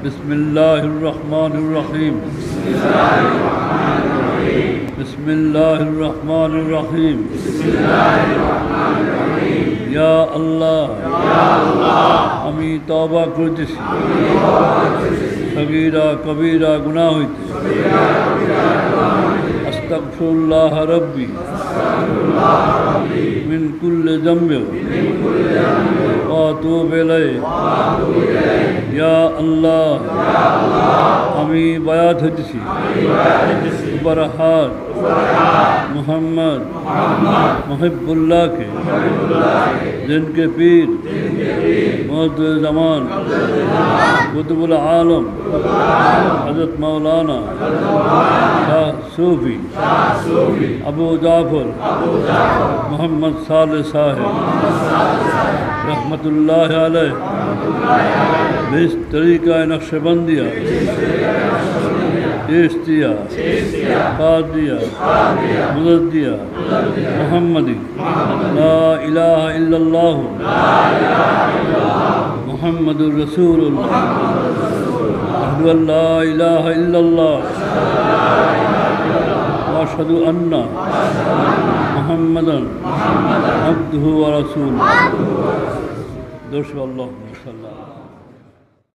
बिस्मिल्लाहिर्रहमानिर्रहीम बिस्मिल्लाहिर्रहमानिर्रहीम या अल्लाह আমি তওবা করতেছি সগীরা কবীরা গুনাহ হইতে আস্তাগফিরুল্লাহ রাব্বি মিন কুল্লি যামবিন ওয়া আতুবু ইলাইহি ইয়া আল্লাহ আমি বায়াত হইতেছি बरहात मोहम्मद मुहिब्बुल्लाह के जिनके पीर मुअद्दिद ज़मान कुतुबुल आलम हज़रत मौलाना शाह सूफी अबू जाफर मोहम्मद साले साहिब रहमतुल्लाह अलैह इस तरीक़ा नक्शबंदिया चिश्तिया कादिया मुजद्दिया मुहम्मदी ला इलाहा इल्लल्लाह मुहम्मदुर रसूलुल्लाह अशहदु अन ला इलाहा इल्लल्लाह व अशहदु अन्ना मुहम्मदन अब्दुहु व रसूलुहु।